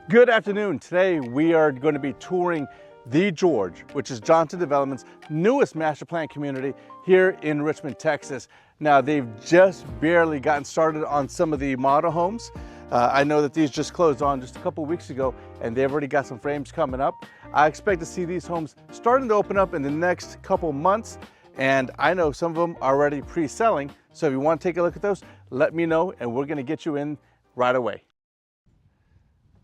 Good afternoon. Today we are going to be touring The George, which is Johnson Development's newest master plan community here in Richmond, Texas. Now they've just barely gotten started on some of the model homes. I know that these just closed on just a couple weeks ago and they've already got some frames coming up. I expect to see these homes starting to open up in the next couple months, and I know some of them are already pre-selling. So if you want to take a look at those, let me know and we're going to get you in right away.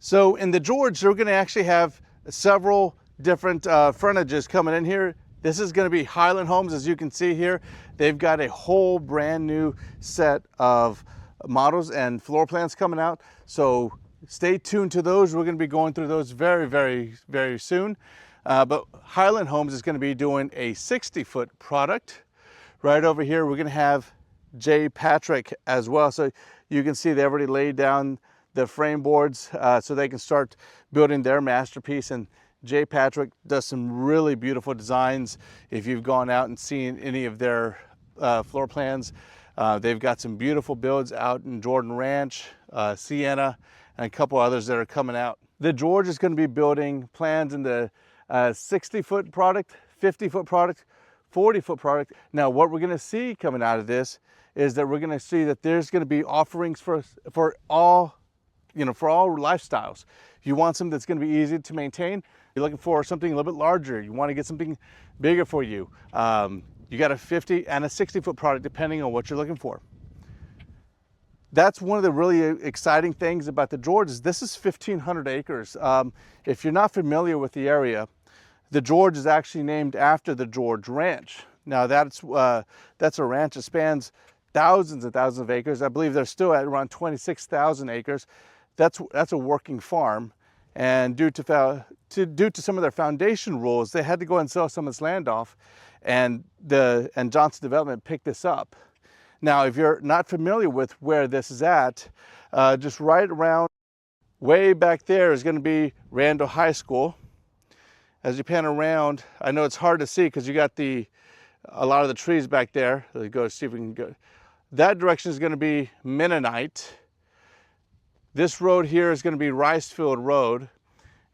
So in the George, we're going to actually have several different frontages coming in here. This is going to be Highland Homes, as you can see here. They've got a whole brand new set of models and floor plans coming out. So stay tuned to those. We're going to be going through those very soon. But Highland Homes is going to be doing a 60-foot product. Right over here, we're going to have Jay Patrick as well. So you can see they already laid down the frame boards so they can start building their masterpiece. And Jay Patrick does some really beautiful designs. If you've gone out and seen any of their floor plans, they've got some beautiful builds out in Jordan Ranch, Sienna, and a couple others that are coming out. The George is going to be building plans in the 60-foot product, 50-foot product, 40-foot product. Now what we're going to see coming out of this is that we're going to see that there's going to be offerings for all lifestyles. If you want something that's going to be easy to maintain, you're looking for something a little bit larger, you want to get something bigger for you, you got a 50 and a 60-foot product depending on what you're looking for. That's one of the really exciting things about the George is this is 1,500 acres. If you're not familiar with the area, the George is actually named after the George Ranch. Now that's a ranch that spans thousands and thousands of acres. I believe they're still at around 26,000 acres. That's a working farm, and due to some of their foundation rules, they had to go and sell some of this land off, and Johnson Development picked this up. Now, if you're not familiar with where this is at, just right around way back there is going to be Randall High School. As you pan around, I know it's hard to see because you got a lot of the trees back there. Let's go see if we can go. That direction is going to be Mennonite. This road here is going to be Ricefield Road,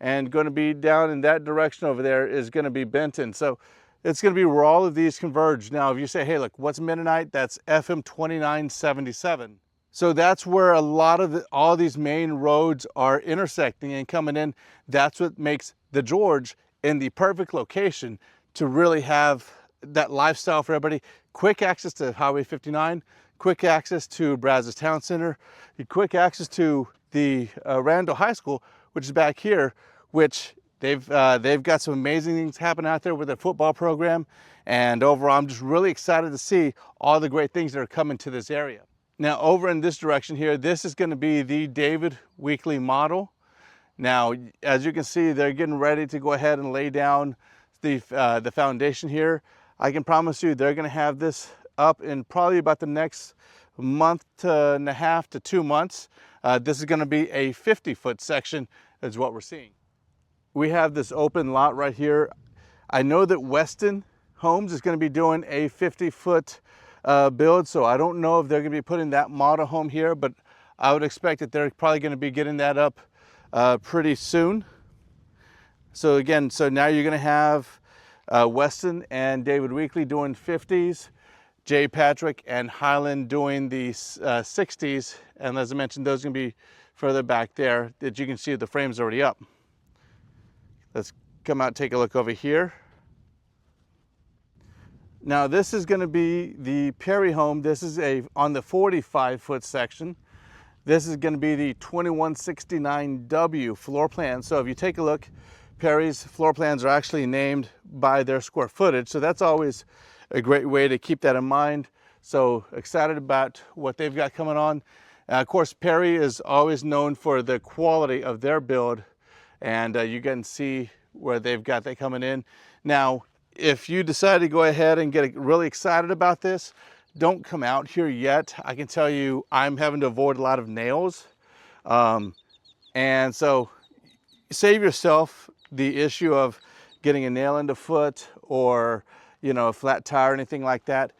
and going to be down in that direction over there is going to be Benton. So it's going to be where all of these converge. Now, if you say, hey, look, what's Mennonite? That's FM 2977. So that's where a lot of all these main roads are intersecting and coming in. That's what makes the George in the perfect location to really have that lifestyle for everybody. Quick access to Highway 59, quick access to Brazos Town Center, quick access to the Randall High School, which is back here, which they've got some amazing things happening out there with their football program. And overall, I'm just really excited to see all the great things that are coming to this area. Now, over in this direction here, this is going to be the David Weekley model. Now, as you can see, they're getting ready to go ahead and lay down the foundation here. I can promise you they're going to have this up in probably about the next month and a half to 2 months. This is going to be a 50-foot section is what we're seeing. We have this open lot right here. I know that Weston Homes is going to be doing a 50-foot build, so I don't know if they're going to be putting that model home here, but I would expect that they're probably going to be getting that up pretty soon. So again, so now you're going to have Weston and David Weekley doing 50s, Jay Patrick and Highland doing the 60s, and as I mentioned, those are going to be further back there that you can see the frame's already up. Let's come out and take a look over here. Now this is going to be the Perry home. This is on the 45-foot section. This is going to be the 2169W floor plan. So if you take a look, Perry's floor plans are actually named by their square footage. So that's always a great way to keep that in mind. So excited about what they've got coming on. Of course, Perry is always known for the quality of their build, and you can see where they've got that coming in. Now, if you decide to go ahead and get really excited about this, don't come out here yet. I can tell you I'm having to avoid a lot of nails. And so save yourself the issue of getting a nail in the foot or, a flat tire or anything like that.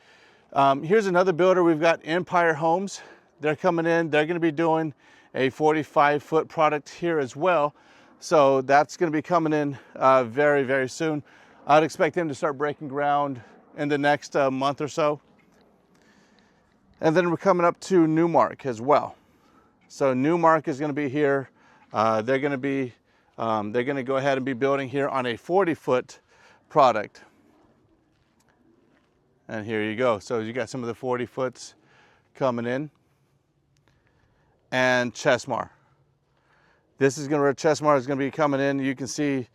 Here's another builder. We've got Empire Homes. They're coming in. They're going to be doing a 45-foot product here as well. So that's going to be coming in very, very soon. I'd expect them to start breaking ground in the next month or so. And then we're coming up to Newmark as well. So Newmark is going to be here. They're going to go ahead and be building here on a 40-foot product. And here you go. So you got some of the 40-foots coming in. And Chesmar. Chesmar is going to be coming in. You can see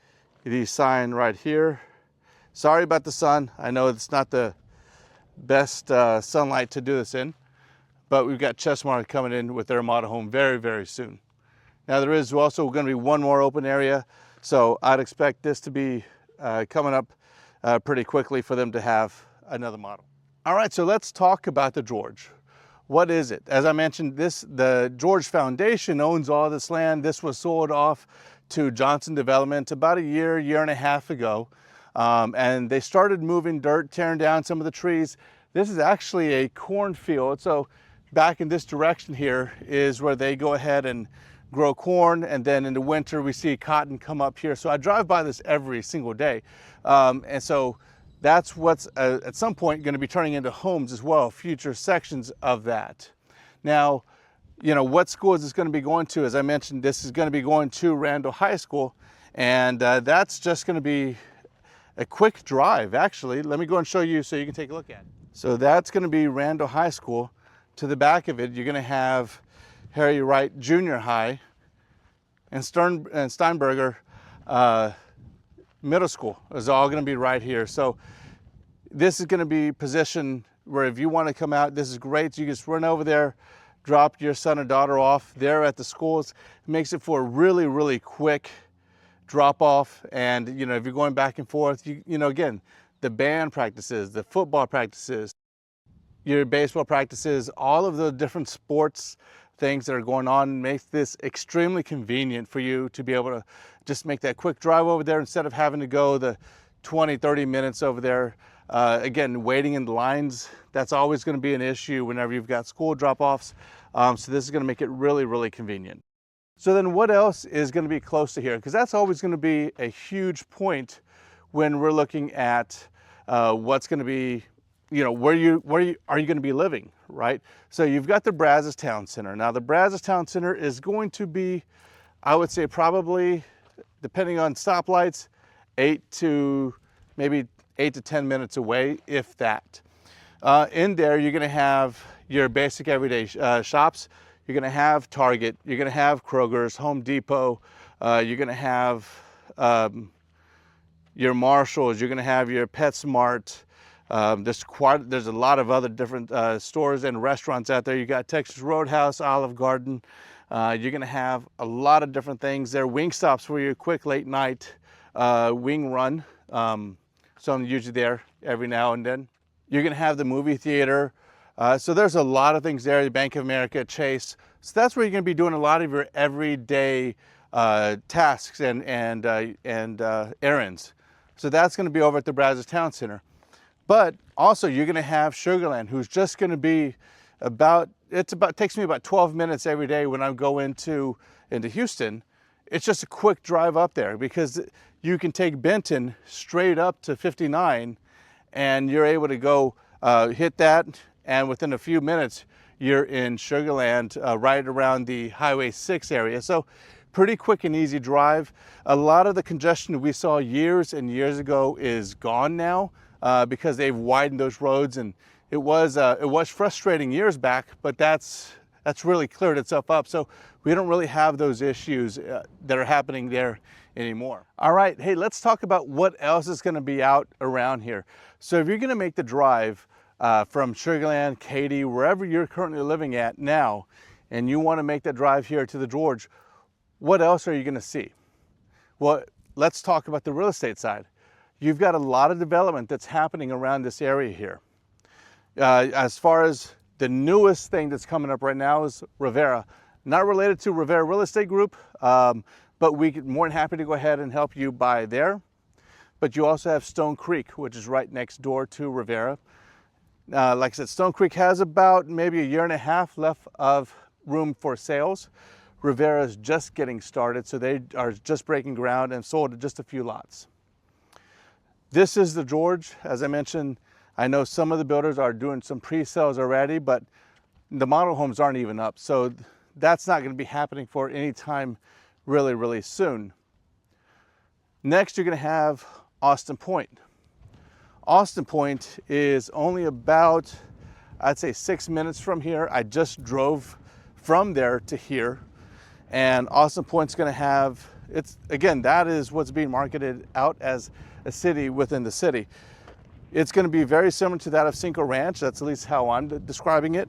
the sign right here. Sorry about the sun. I know it's not the best sunlight to do this in, but we've got Chesmar coming in with their model home very, very soon. Now there is also going to be one more open area, so I'd expect this to be coming up pretty quickly for them to have another model. All right, so let's talk about the George. What is it? As I mentioned, the George Foundation owns all this land. This was sold off to Johnson Development about a year and a half ago. And they started moving dirt, tearing down some of the trees. This is actually a cornfield. So back in this direction here is where they go ahead and grow corn. And then in the winter, we see cotton come up here. So I drive by this every single day. And so that's what's at some point going to be turning into homes as well, future sections of that. Now, you know, what school is this going to be going to? As I mentioned, this is going to be going to Randall High School, and that's just going to be a quick drive, actually. Let me go and show you so you can take a look at it. So that's going to be Randall High School. To the back of it, you're going to have Wright Junior High and Steinberger Middle School is all going to be right here. So this is going to be positioned where if you want to come out, this is great. So you just run over there, drop your son or daughter off there at the schools. It makes it for a really, really quick drop off. And, you know, if you're going back and forth, you know, again, the band practices, the football practices, your baseball practices, all of the different sports things that are going on makes this extremely convenient for you to be able to just make that quick drive over there instead of having to go the 20-30 minutes over there. Again, waiting in the lines, that's always going to be an issue whenever you've got school drop-offs. So this is going to make it really, really convenient. So then what else is going to be close to here? Because that's always going to be a huge point when we're looking at what's going to be, you know, where are you going to be living, right? So you've got the Brazos Town Center. Now the Brazos Town Center is going to be, I would say probably, depending on stoplights, 8 to 10 minutes away, if that. In there, you're going to have your basic everyday shops. You're going to have Target. You're going to have Kroger's, Home Depot. You're going to have your Marshalls. You're going to have your PetSmart. There's a lot of other different stores and restaurants out there. You got Texas Roadhouse, Olive Garden. You're going to have a lot of different things there. Wing stops for your quick late night wing run. So I'm usually there every now and then. You're going to have the movie theater. So there's a lot of things there. The Bank of America, Chase. So that's where you're going to be doing a lot of your everyday tasks and errands. So that's going to be over at the Brazos Town Center. But also you're going to have Sugarland, who's just going to be takes me about 12 minutes every day when I go into Houston. It's just a quick drive up there because you can take Benton straight up to 59 and you're able to go hit that, and within a few minutes you're in Sugarland, right around the Highway 6 area. So pretty quick and easy drive. A lot of the congestion we saw years and years ago is gone now because they've widened those roads, and it was frustrating years back, but that's really cleared itself up. So we don't really have those issues that are happening there anymore. All right, hey, let's talk about what else is going to be out around here. So if you're going to make the drive from Sugarland, Katy, wherever you're currently living at now, and you want to make that drive here to the George, what else are you going to see? Well, let's talk about the real estate side. You've got a lot of development that's happening around this area here. As far as the newest thing that's coming up right now is Rivera. Not related to Rivera Real Estate Group, but we're more than happy to go ahead and help you buy there. But you also have Stone Creek, which is right next door to Rivera. Like I said, Stone Creek has about maybe a year and a half left of room for sales. Rivera is just getting started, so they are just breaking ground and sold just a few lots. This is the George. As I mentioned, I know some of the builders are doing some pre-sales already, but the model homes aren't even up, so that's not going to be happening for any time really soon. Next, you're going to have Austin Point. Austin Point is only about, I'd say, 6 minutes from here. I just drove from there to here, and Austin Point's going to have, again, that is what's being marketed out as a city within the city. It's going to be very similar to that of Cinco Ranch. That's at least how I'm describing it.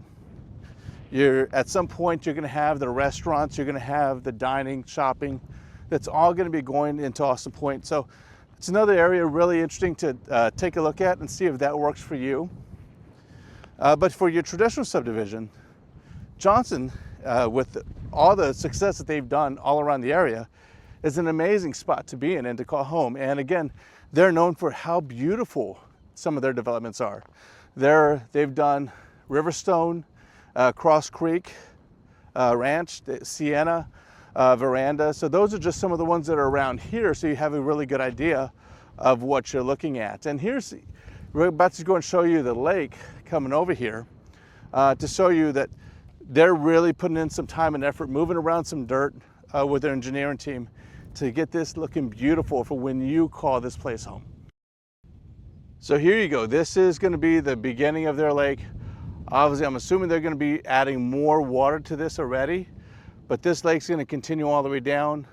At some point, you're going to have the restaurants, you're going to have the dining, shopping. That's all going to be going into Austin Point. So it's another area really interesting to take a look at and see if that works for you. But for your traditional subdivision, Johnson, with all the success that they've done all around the area, is an amazing spot to be in and to call home. And again, they're known for how beautiful some of their developments are. They've done Riverstone, Cross Creek Ranch, Sienna, Veranda. So those are just some of the ones that are around here, so you have a really good idea of what you're looking at. And we're about to go and show you the lake coming over here to show you that they're really putting in some time and effort, moving around some dirt with their engineering team to get this looking beautiful for when you call this place home. So here you go. This is going to be the beginning of their lake. Obviously, I'm assuming they're going to be adding more water to this already, but this lake's going to continue all the way down.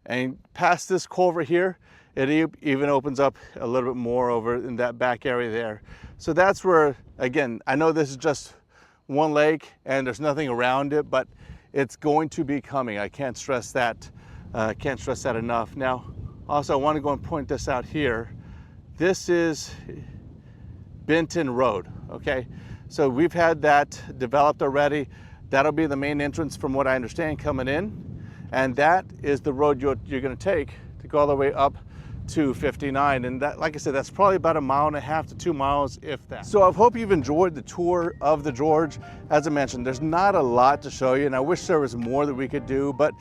And past this culvert here, it even opens up a little bit more over in that back area there. So that's where, again, I know this is just one lake and there's nothing around it, but it's going to be coming. I can't stress that. Can't stress that enough. Now, also, I want to go and point this out here. This is Benton Road, okay? So we've had that developed already. That'll be the main entrance from what I understand coming in. And that is the road you're gonna take to go all the way up to 59. And that, like I said, that's probably about 1.5 miles to 2 miles, if that. So I hope you've enjoyed the tour of the George. As I mentioned, there's not a lot to show you, and I wish there was more that we could do, but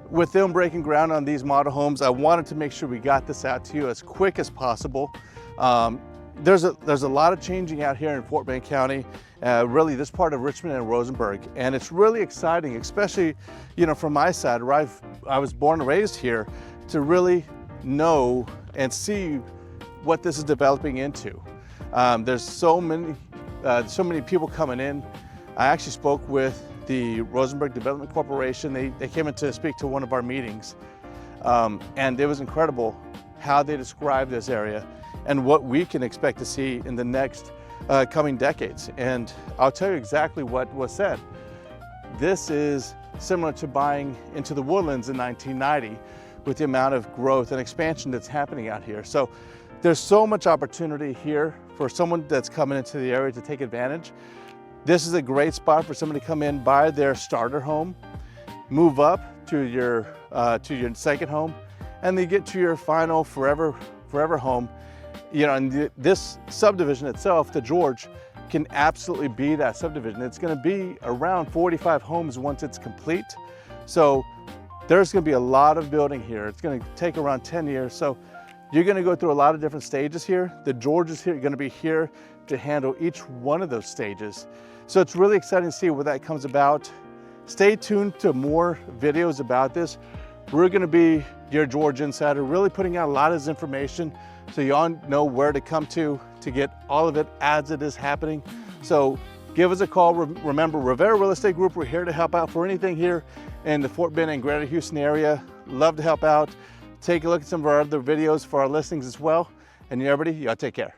with them breaking ground on these model homes, I wanted to make sure we got this out to you as quick as possible. There's a lot of changing out here in Fort Bend County, really this part of Richmond and Rosenberg, and it's really exciting, especially, you know, from my side, where I was born and raised here, to really know and see what this is developing into. There's so many people coming in. I actually spoke with the Rosenberg Development Corporation. They came in to speak to one of our meetings, and it was incredible how they described this area and what we can expect to see in the next coming decades. And I'll tell you exactly what was said. This is similar to buying into the Woodlands in 1990 with the amount of growth and expansion that's happening out here. So there's so much opportunity here for someone that's coming into the area to take advantage. This is a great spot for somebody to come in, buy their starter home, move up to your second home, and they get to your final forever home. You know, and this subdivision itself, the George, can absolutely be that subdivision. It's going to be around 45 homes once it's complete. So there's going to be a lot of building here. It's going to take around 10 years. So you're going to go through a lot of different stages here. The George is going to be here to handle each one of those stages. So it's really exciting to see where that comes about. Stay tuned to more videos about this. We're going to be your George Insider, really putting out a lot of this information so you all know where to come to get all of it as it is happening. So give us a call. Remember, Rivera Real Estate Group, we're here to help out for anything here in the Fort Bend and Greater Houston area. Love to help out. Take a look at some of our other videos for our listings as well. And everybody, y'all take care.